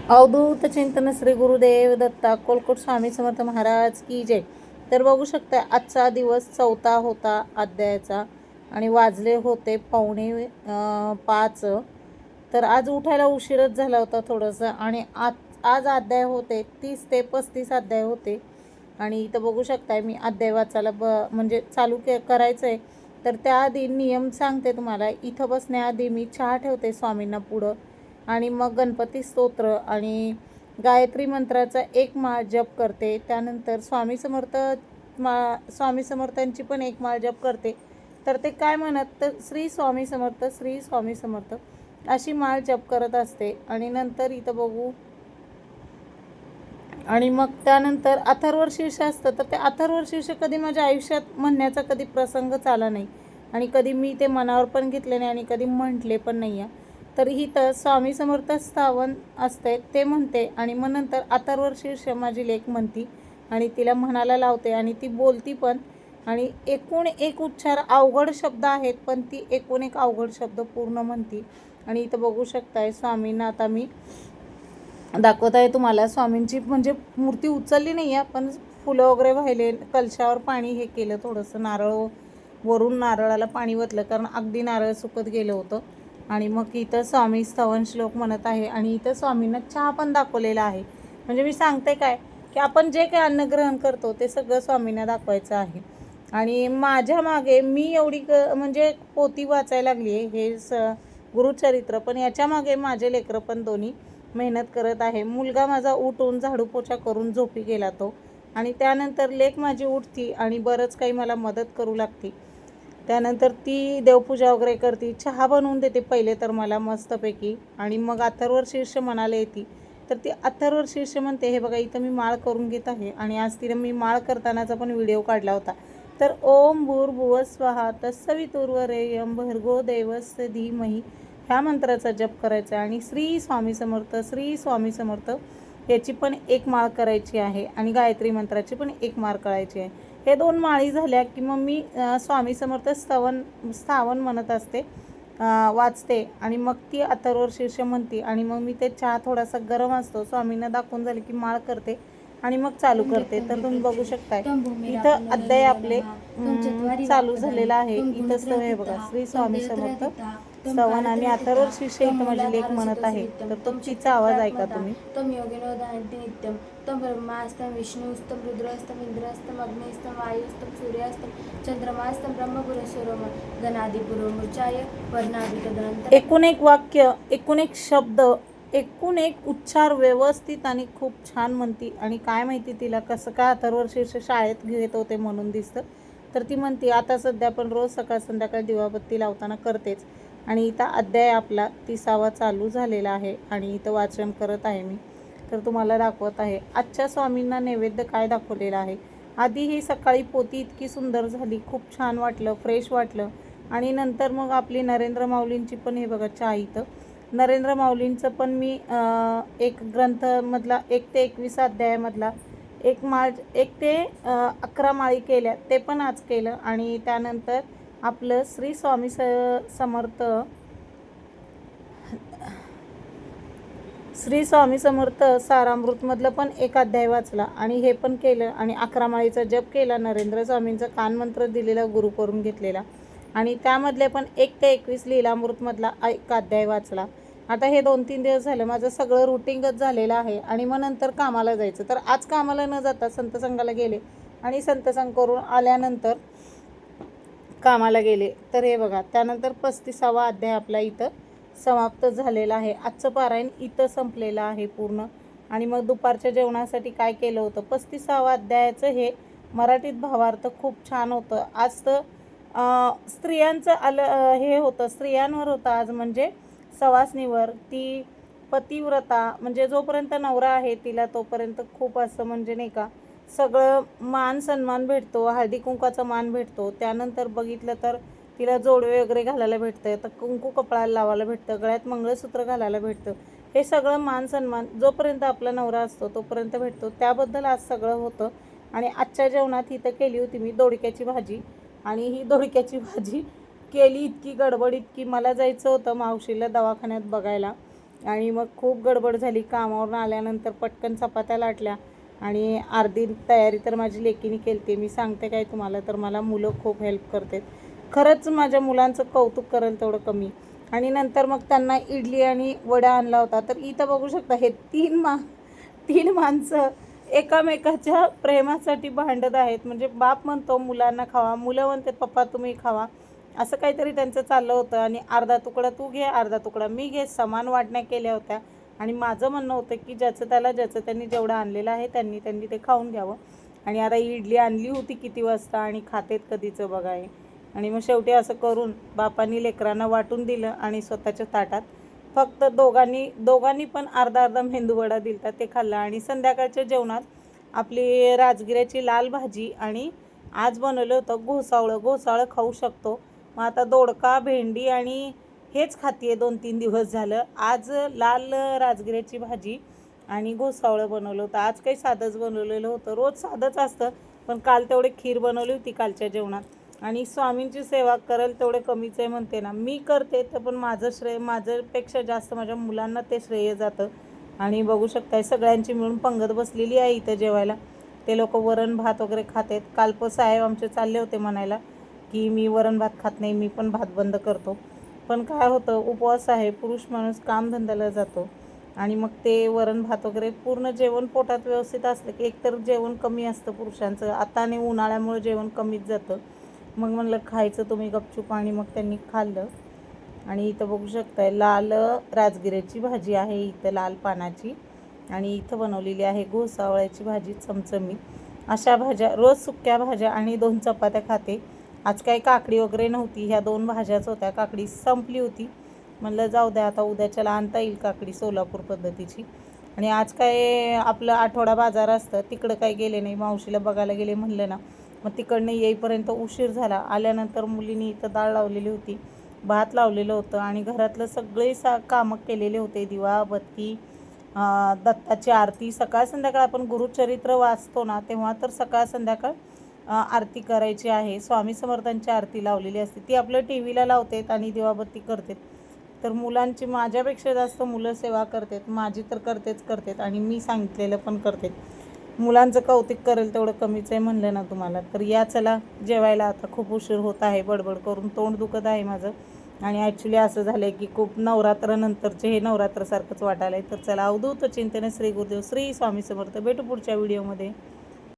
अवधूत चिंतन श्री गुरुदेव दत्ता अक्कलकोट स्वामी समर्थ महाराज की जय. तर बघू शकता आजचा दिवस चौथा होता अध्यायाचा आणि वाजले होते 4:45. तर आज उठायला उशीरच झाला होता थोडंसं आणि आज अध्याय होते 30 ते 35 अध्याय होते. आणि इथं बघू शकताय मी अध्याय वाचायला म्हणजे चालू करायचं आहे. तर त्याआधी नियम सांगते तुम्हाला. इथं बसण्याआधी मी चहा ठेवते स्वामींना पुढं आणि मग गणपती स्तोत्र आणि गायत्री मंत्राचा एक माळ जप करते. त्यानंतर स्वामी समर्थांची पण एक माळ जप करते. तर ते काय म्हणत, तर श्री स्वामी समर्थ, श्री स्वामी समर्थ अशी माळ जप करत असते. आणि नंतर इथं बघू, आणि मग त्यानंतर अथर्वशीर्ष असतं. तर ते अथर्वशीर्ष कधी माझ्या आयुष्यात म्हणण्याचा कधी प्रसंगच आला नाही आणि कधी मी ते मनावर पण घेतले नाही आणि कधी म्हटले पण नाही आहे. तर इथं स्वामी समर्थ स्थावन असते ते म्हणते आणि मग नंतर अथर्वशीर्ष माझी लेक म्हणती आणि तिला म्हणायला लावते आणि ती बोलती पण. आणि एकूण एक उच्चार अवघड शब्द आहेत पण ती एकूण एक अवघड शब्द पूर्ण म्हणती. आणि इथं बघू शकताय स्वामींना आता मी दाखवत आहे तुम्हाला. स्वामींची म्हणजे मूर्ती उचलली नाही आहे पण फुलं वगैरे वाहिले, कलशावर पाणी हे केलं, थोडंसं नारळ वरून नारळाला पाणी ओतलं कारण अगदी नारळ सुकत गेलं होतं. आणि मग इथं स्वामी स्तवन श्लोक म्हणत आहे आणि इथं स्वामींना चहा पण दाखवलेला आहे. म्हणजे मी सांगते काय की आपण जे काही अन्न ग्रहण करतो ते सगळं स्वामींना दाखवायचं आहे. आणि माझ्या मागे मी एवढी म्हणजे पोथी वाचायला लागली आहे हे गुरुचरित्र, पण याच्या मागे माझे लेकरं पण दोन्ही मेहनत करत आहे. मुलगा माझा उठून झाडू पोछा करून झोपी गेला तो, आणि त्यानंतर लेक माझी उठती आणि बरंच काही मला मदत करू लागते. त्यानंतर ती देवपूजा वगैरे करते, चहा बनवून देते पहिले तर मला मस्तपैकी. आणि मग अथर्वशीर्ष म्हणाले येते तर ती अथर्वशीर्ष म्हणते. हे बघा इथं मी माळ करून घेत आहे आणि आज तिने मी माळ करतानाचा पण व्हिडिओ काढला होता. तर ओम भूर्भुवः स्वः तत्सवितुर्वरेण्यं भर्गो देवस्य धीमहि ह्या मंत्राचा जप करायचा आणि श्री स्वामी समर्थ, श्री स्वामी समर्थ याची पण एक माळ करायची आहे आणि गायत्री मंत्राची पण एक माळ करायची आहे. हे दोन माळी झाल्या की मग मी स्वामी समर्थ स्थावन म्हणत असते, वाचते आणि मग ती अथर्वशीर्ष म्हणते. आणि मग मी ते चहा थोडासा गरम असतो स्वामींना दाखवून झाले की माळ करते आणि मग चालू करते. तर तुम्ही बघू शकताय इथं अध्याय आपले चालू झालेला आहे. इथं हे बघा श्री स्वामी समर्थ स्तवन आणि अथर्वशीर्ष इथं माझी लेख म्हणत आहे. तर तो तिचा आवाज ऐका तुम्ही. तम योगिनो दानति नित्यम तम ब्रह्मास्तं विष्णुस्तं रुद्रस्तं इंद्रस्तं अग्निस्तं वायुस्तं सूर्यास्तं चंद्रमास्तं ब्रह्मपुरस्वरम गणादिपुरमुचाय वर्णादि तदनंतर. एकूण एक वाक्य, एकूण एक शब्द, एकूण एक उच्चार व्यवस्थित आणि खूप छान म्हणती. आणि काय माहिती तिला कसं काय अथर्वशीर्ष शाळेत घेत होते म्हणून दिसतं. तर ती म्हणती आता सध्या पण रोज सकाळ संध्याकाळ दिवाबत्ती लावताना करतेच. आणि इथं अध्याय आपला 30वा चालू झालेला आहे आणि इथं वाचन करत आहे मी. तर तुम्हाला दाखवत आहे आजच्या स्वामींना नैवेद्य काय दाखवलेलं आहे. आधी ही सकाळी पोथी इतकी सुंदर झाली, खूप छान वाटलं, फ्रेश वाटलं. आणि नंतर मग आपली नरेंद्र माऊलींची पण हे बघा चहा इथं. नरेंद्र माऊलींचं पण मी एक ग्रंथमधला 1 ते 21 अध्यायामधला एक माळ 1 ते 11 माळी केल्या, ते पण आज केलं. आणि त्यानंतर आपलं श्री स्वामी समर्थ, श्री स्वामी समर्थ सारामृतमधलं पण एक अध्याय वाचला आणि हे पण केलं. आणि 11 माळीचा जप केला, नरेंद्र स्वामींचा कानमंत्र दिलेला गुरु करून घेतलेला. आणि त्यामधले पण 1 ते 21 लीलामृतमधला एक अध्याय वाचला. आता हे 2-3 दिवस झालं माझं सगळं रुटीनच झालेलं आहे. आणि मग नंतर कामाला जायचं. तर आज कामाला न जाता संतसंगाला गेले आणि संतसंग करून आल्यानंतर कामाला गेले. तर हे बघा त्यानंतर 35वा अध्याय आपला इथं समाप्त झालेला आहे. आजचं पारायण इथं संपलेलं आहे पूर्ण. आणि मग दुपारच्या जेवणासाठी काय केलं होतं, 35वा अध्यायाचं हे मराठीत भावार्थ खूप छान होतं. आज तर स्त्रियांचं हे होतं, स्त्रियांवर होतं आज, म्हणजे सवासणीवर. ती पतिव्रता म्हणजे जोपर्यंत नवरा आहे तिला तोपर्यंत खूप असं म्हणजे नाही का सगळं मान सन्मान भेटतो, हळदी कुंकाचा मान भेटतो. त्यानंतर बघितलं तर तिला जोडवे वगैरे घालायला भेटतं, तर कुंकू कपाळाला लावायला भेटतं, गळ्यात मंगळसूत्र घालायला भेटतं. हे सगळं मान सन्मान जोपर्यंत आपला नवरा असतो तोपर्यंत भेटतो. त्याबद्दल आज सगळं होतं. आणि आजच्या जेवणात इथं केली होती मी दोडक्याची भाजी. आणि ही दोडक्याची भाजी केली इतकी गडबडीत की मला जायचं होतं मावशीला दवाखान्यात बघायला. आणि मग खूप गडबड झाली. कामावरून आल्यानंतर पटकन चपात्या लाटल्या आणि अर्धी तयारी तर माझी लेकीने केली. मी सांगते काय तुम्हाला, तर मला मुलं खूप हेल्प करतात. खरंच माझ्या मुलांचं कौतुक करेल तेवढं कमी. आणि नंतर मग त्यांना इडली आणि वडा आणला होता. तर इथं बघू शकता हे तीन माणसं एकामेकाच्या प्रेमासाठी भांडत आहेत. म्हणजे बाप म्हणतो मुलांना खावा, मुलं म्हणतात पप्पा तुम्ही खावा, असं काहीतरी त्यांचं चाललं होतं. आणि अर्धा तुकडा तू घे, अर्धा तुकडा मी घे, समान वाटण्या केल्या होत्या. आणि माझं म्हणणं होतं की ज्याचं त्यांनी जेवढं आणलेलं आहे त्यांनी ते खाऊन घ्यावं. आणि आता इडली आणली होती किती वाजता आणि खातेत कधीचं बघा हे. आणि मग शेवटी असं करून बापांनी लेकरांना वाटून दिलं आणि स्वतःच्या ताटात फक्त दोघांनी पण अर्धा अर्धा मेंदूवडा दिलता, ते खाल्ला. आणि संध्याकाळच्या जेवणात आपली राजगिऱ्याची लाल भाजी आणि आज बनवलं होतं घोसावळं खाऊ शकतो. मग आता दोडका, भेंडी आणि हेच खाते 2-3 दिवस झालं. आज लाल राजगिऱ्याची भाजी आणि घोसावळं बनवलं होतं. आज काही साधंच बनवलेलं होतं, रोज साधंच असतं, पण काल तेवढे खीर बनवली होती कालच्या जेवणात. आणि स्वामींची सेवा करेल तेवढे कमीच आहे म्हणते ना. मी करते तर पण माझ्यापेक्षा जास्त माझ्या मुलांना ते श्रेय जातं. आणि बघू शकताय सगळ्यांची मिळून पंगत बसलेली आहे इथं जेवायला. ते लोक वरण भात वगैरे खातात. कालप साहेब आमचे चालले होते म्हणायला की मी वरण भात खात नाही, मी पण भात बंद करतो. पण काय होतं, उपवास आहे, पुरुष माणूस कामधंद्याला जातो आणि मग ते वरण भात वगैरे पूर्ण जेवण पोटात व्यवस्थित असलं की एकतर जेवण कमी असतं पुरुषांचं. आता आणि उन्हाळ्यामुळे जेवण कमीच जातं. मग म्हणलं खायचं तुम्ही गपचूप, आणि मग त्यांनी खाल्लं. आणि इथं बघू शकताय लाल राजगिऱ्याची भाजी आहे, इथं लाल पानाची. आणि इथं बनवलेली आहे घोसावळ्याची भाजी चमचमीत. अशा भाज्या रोज सुक्या भाज्या आणि 2 चपात्या खाते. आज काही काकडी वगैरे नव्हती, ह्या 2 भाज्याच होत्या. काकडी संपली होती, म्हणलं जाऊ द्या आता उद्याच्याला आणता येईल काकडी सोलापूर पद्धतीची. आणि आज काय आपलं आठवडा बाजार असतं, तिकडं काही गेले नाही, मावशीला बघायला गेले म्हणलं ना. मग तिकडनं येईपर्यंत उशीर झाला. आल्यानंतर मुलींनी इथं डाळ लावलेली होती, भात लावलेलं होतं आणि घरातलं सगळे कामं केलेले होते. दिवा बत्ती, दत्ताची आरती. सकाळ संध्याकाळ आपण गुरुचरित्र वाचतो ना, तेव्हा तर सकाळ संध्याकाळ आरती करायची आहे. स्वामी समर्थांची आरती लावलेली असते, ती आपलं टी व्हीला लावतात आणि दिवाबत्ती करतात. तर मुलांची माझ्यापेक्षा जास्त मुलं सेवा करतात. माझी तर करतेच आणि मी सांगितलेलं पण करते. मुलांचं कौतुक करेल तेवढं कमीच आहे म्हणलं ना तुम्हाला. तर या चला जेवायला, आता खूप उशीर होत आहे. बडबड करून तोंड दुखत आहे माझं. आणि ॲक्च्युली असं झालं आहे की खूप नवरात्रानंतरचे हे नवरात्रासारखंच वाटायला आहे. तर चला, अवधूत चिंतन श्री गुरुदेव श्री स्वामी समर्थ. भेटू पुढच्या व्हिडिओमध्ये.